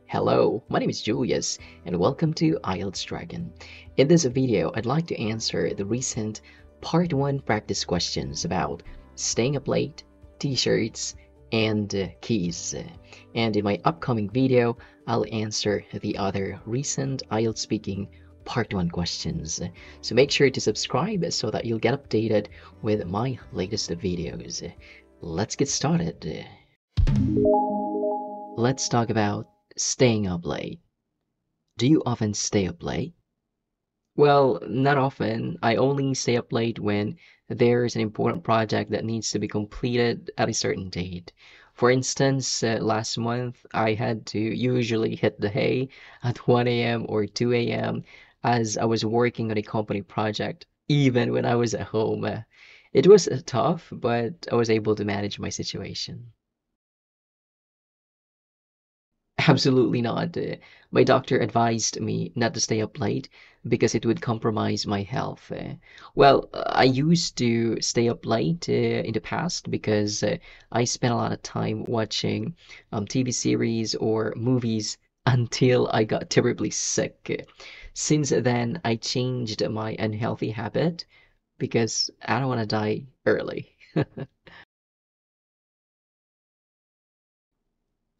Hello, my name is Julius and welcome to ieltsDragon. In this video, I'd like to answer the recent Part 1 practice questions about staying up late, t-shirts, and keys. And in my upcoming video, I'll answer the other recent IELTS speaking Part 1 questions. So make sure to subscribe so that you'll get updated with my latest videos. Let's get started. Let's talk about staying up late. Do you often stay up late? Well, not often. I only stay up late when there's an important project that needs to be completed at a certain date. For instance, last month I had to usually hit the hay at 1 a.m. or 2 a.m. as I was working on a company project, even when I was at home. It was tough, but I was able to manage my situation. Absolutely not. My doctor advised me not to stay up late because it would compromise my health. I used to stay up late in the past because I spent a lot of time watching TV series or movies until I got terribly sick. Since then, I changed my unhealthy habit because I don't want to die early.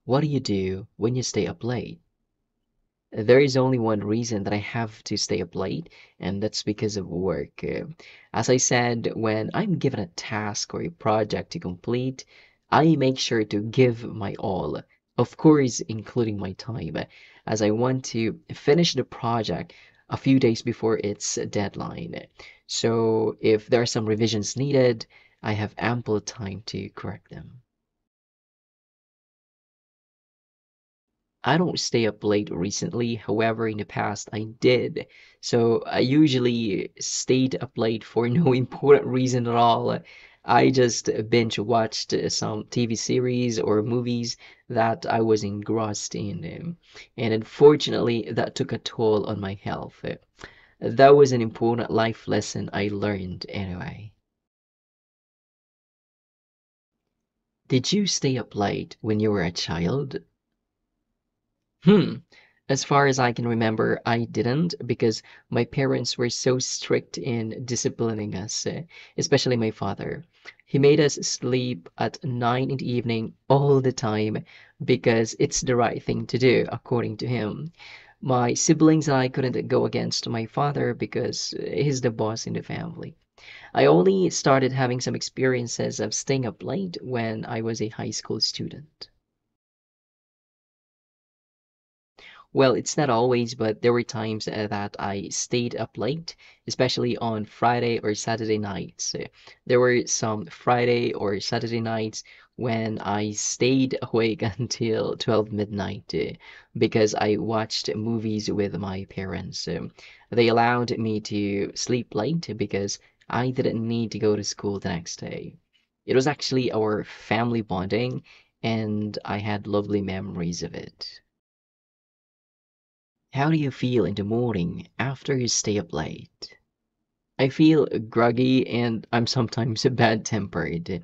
What do you do when you stay up late? There is only one reason that I have to stay up late, and that's because of work. As I said, when I'm given a task or a project to complete, I make sure to give my all, of course, including my time, as I want to finish the project a few days before its deadline. So if there are some revisions needed, I have ample time to correct them. I don't stay up late recently, however, in the past I did. So I usually stayed up late for no important reason at all. I just binge watched some TV series or movies that I was engrossed in. And unfortunately, that took a toll on my health. That was an important life lesson I learned anyway. Did you stay up late when you were a child? Hmm. As far as I can remember, I didn't because my parents were so strict in disciplining us, especially my father. He made us sleep at 9 in the evening all the time because it's the right thing to do, according to him. My siblings and I couldn't go against my father because he's the boss in the family. I only started having some experiences of staying up late when I was a high school student. Well, it's not always, but there were times that I stayed up late, especially on Friday or Saturday nights. There were some Friday or Saturday nights when I stayed awake until 12 midnight because I watched movies with my parents. They allowed me to sleep late because I didn't need to go to school the next day. It was actually our family bonding, and I had lovely memories of it. How do you feel in the morning after you stay up late? I feel groggy and I'm sometimes bad-tempered.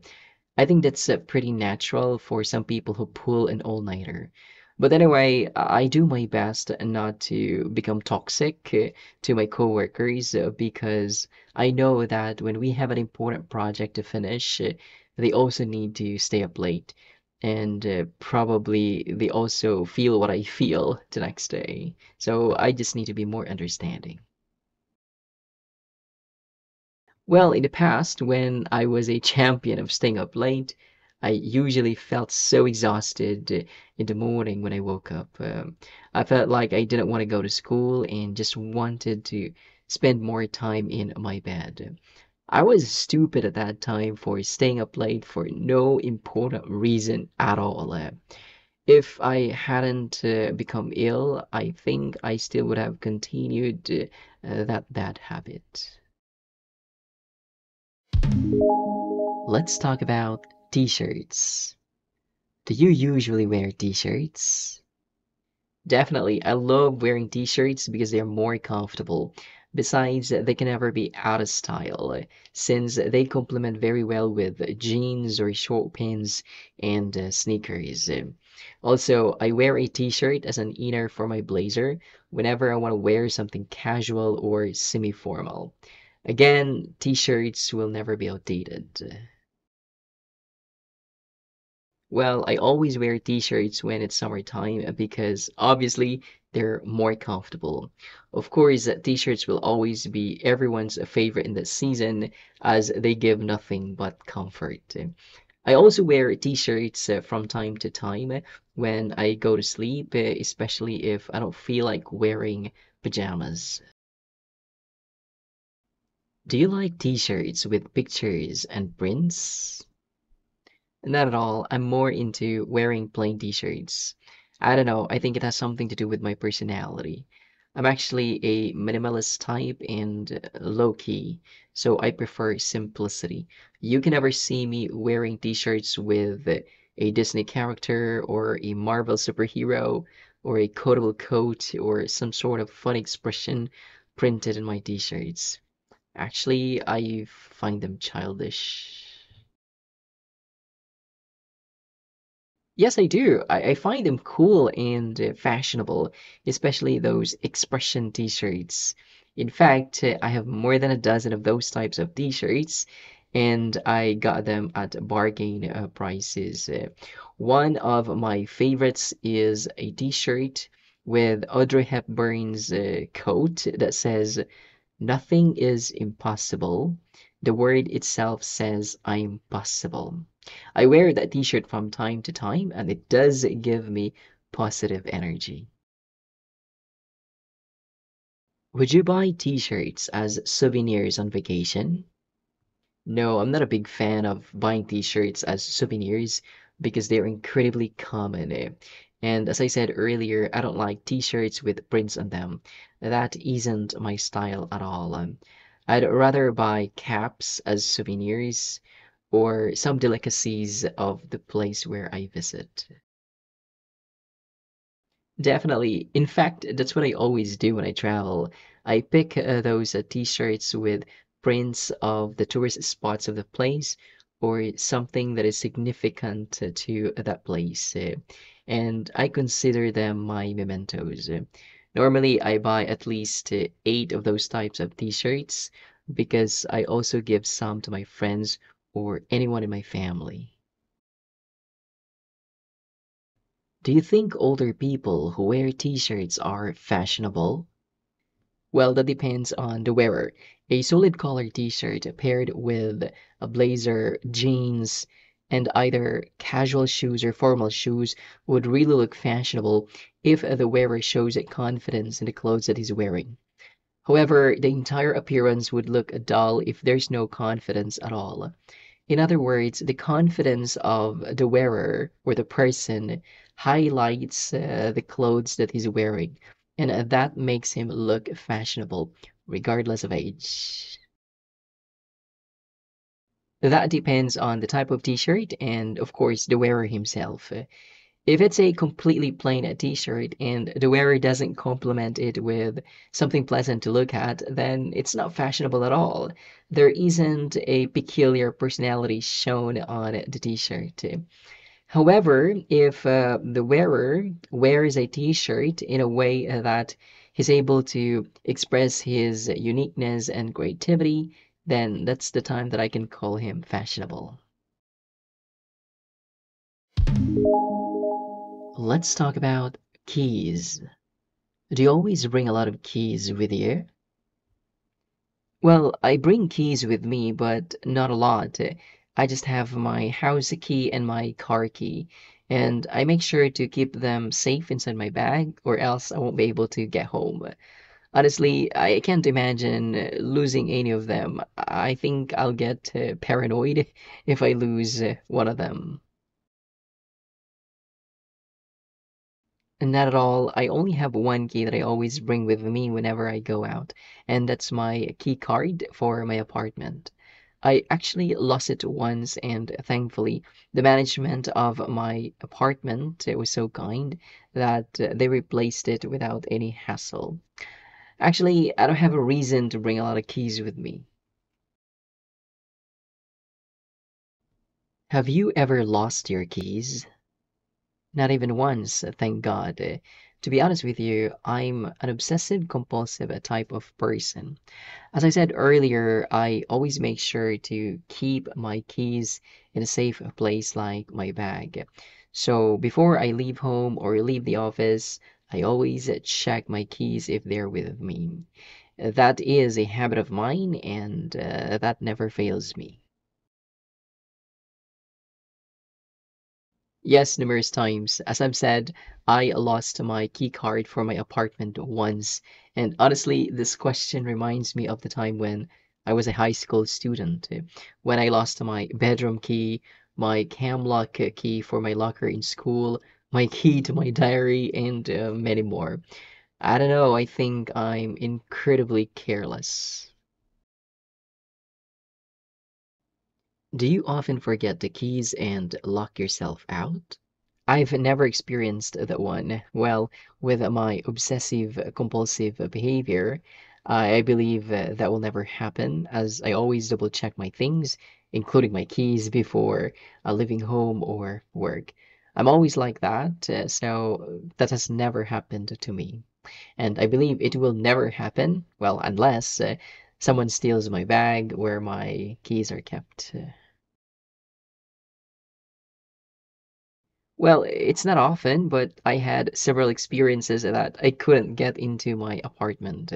I think that's pretty natural for some people who pull an all-nighter. But anyway, I do my best not to become toxic to my coworkers because I know that when we have an important project to finish, they also need to stay up late. And probably they also feel what I feel the next day. So I just need to be more understanding. Well, in the past, when I was a champion of staying up late, I usually felt so exhausted in the morning when I woke up. I felt like I didn't want to go to school and just wanted to spend more time in my bed. I was stupid at that time for staying up late for no important reason at all. If I hadn't become ill, I think I still would have continued that bad habit. Let's talk about t-shirts. Do you usually wear t-shirts? Definitely, I love wearing t-shirts because they're more comfortable. Besides, they can never be out of style since they complement very well with jeans or short pants and sneakers. Also, I wear a t-shirt as an inner for my blazer whenever I want to wear something casual or semi-formal. Again, t-shirts will never be outdated. Well, I always wear t-shirts when it's summertime because obviously they're more comfortable. Of course, t-shirts will always be everyone's favorite in the season as they give nothing but comfort. I also wear t-shirts from time to time when I go to sleep, especially if I don't feel like wearing pajamas. Do you like t-shirts with pictures and prints? Not at all. I'm more into wearing plain t-shirts. I don't know. I think it has something to do with my personality. I'm actually a minimalist type and low key, so I prefer simplicity. You can never see me wearing t-shirts with a Disney character or a Marvel superhero or a quotable quote or some sort of fun expression printed in my t-shirts. Actually, I find them childish. Yes, I do. I find them cool and fashionable, especially those expression t-shirts. In fact, I have more than a dozen of those types of t-shirts, and I got them at bargain prices. One of my favorites is a t-shirt with Audrey Hepburn's quote that says, "Nothing is impossible. The word itself says I'm possible." I wear that t-shirt from time to time, and it does give me positive energy. Would you buy t-shirts as souvenirs on vacation? No, I'm not a big fan of buying t-shirts as souvenirs because they're incredibly common. And as I said earlier, I don't like t-shirts with prints on them. That isn't my style at all. I'd rather buy caps as souvenirs or some delicacies of the place where I visit. Definitely. In fact, that's what I always do when I travel. I pick those t-shirts with prints of the tourist spots of the place or something that is significant to that place. And I consider them my mementos. Normally, I buy at least eight of those types of t-shirts because I also give some to my friends or anyone in my family. Do you think older people who wear t-shirts are fashionable? Well, that depends on the wearer. A solid collar t-shirt paired with a blazer, jeans, and either casual shoes or formal shoes would really look fashionable if the wearer shows confidence in the clothes that he's wearing. However, the entire appearance would look dull if there's no confidence at all. In other words, the confidence of the wearer or the person highlights the clothes that he's wearing, and that makes him look fashionable regardless of age. That depends on the type of t-shirt and, of course, the wearer himself. If it's a completely plain t-shirt and the wearer doesn't complement it with something pleasant to look at, then it's not fashionable at all. There isn't a peculiar personality shown on the t-shirt. However, if the wearer wears a t-shirt in a way that he's able to express his uniqueness and creativity, then that's the time that I can call him fashionable. Let's talk about keys. Do you always bring a lot of keys with you? Well, I bring keys with me, but not a lot. I just have my house key and my car key, and I make sure to keep them safe inside my bag, or else I won't be able to get home. Honestly, I can't imagine losing any of them. I think I'll get paranoid if I lose one of them. Not at all. I only have one key that I always bring with me whenever I go out, and that's my key card for my apartment. I actually lost it once, and thankfully, the management of my apartment was so kind that they replaced it without any hassle. Actually, I don't have a reason to bring a lot of keys with me. Have you ever lost your keys? Not even once, thank God. To be honest with you, I'm an obsessive compulsive type of person. As I said earlier, I always make sure to keep my keys in a safe place like my bag. So before I leave home or leave the office, I always check my keys if they're with me. That is a habit of mine, and that never fails me. Yes, numerous times. As I've said, I lost my key card for my apartment once. And honestly, this question reminds me of the time when I was a high school student, when I lost my bedroom key, my cam lock key for my locker in school, my key to my diary, and many more. I don't know, I think I'm incredibly careless. Do you often forget the keys and lock yourself out? I've never experienced that one. Well, with my obsessive compulsive behavior, I believe that will never happen as I always double check my things, including my keys, before leaving home or work. I'm always like that, so that has never happened to me. And I believe it will never happen, well, unless someone steals my bag where my keys are kept. Well, it's not often, but I had several experiences that I couldn't get into my apartment.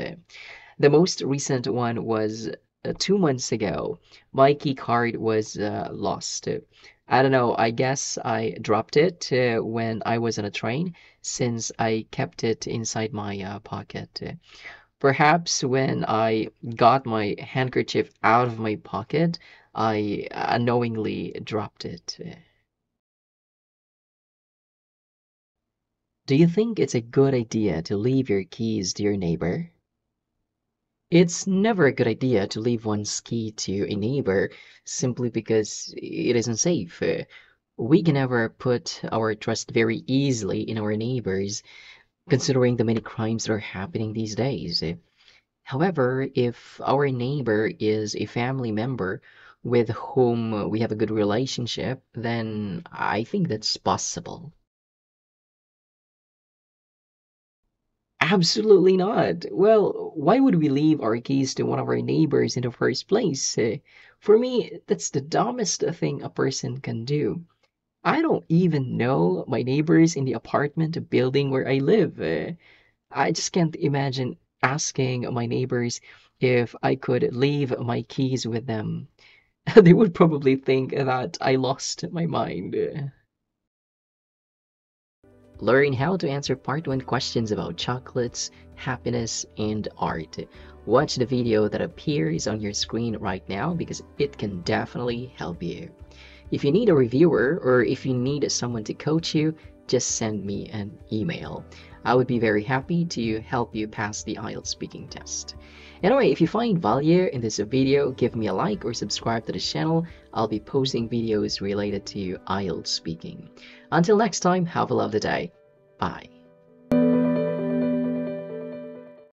The most recent one was 2 months ago. My key card was lost. I don't know, I guess I dropped it when I was on a train since I kept it inside my pocket. Perhaps when I got my handkerchief out of my pocket, I unknowingly dropped it. Do you think it's a good idea to leave your keys to your neighbor? It's never a good idea to leave one's key to a neighbor simply because it isn't safe. We can never put our trust very easily in our neighbors, considering the many crimes that are happening these days. However, if our neighbor is a family member with whom we have a good relationship, then I think that's possible. Absolutely not. Well, why would we leave our keys to one of our neighbors in the first place? For me, that's the dumbest thing a person can do. I don't even know my neighbors in the apartment building where I live. I just can't imagine asking my neighbors if I could leave my keys with them. They would probably think that I lost my mind. Learn how to answer part 1 questions about chocolates, happiness, and art. Watch the video that appears on your screen right now because it can definitely help you. If you need a reviewer or if you need someone to coach you, just send me an email. I would be very happy to help you pass the IELTS speaking test. Anyway, if you find value in this video, give me a like or subscribe to the channel. I'll be posting videos related to IELTS speaking. Until next time, have a lovely day. Bye.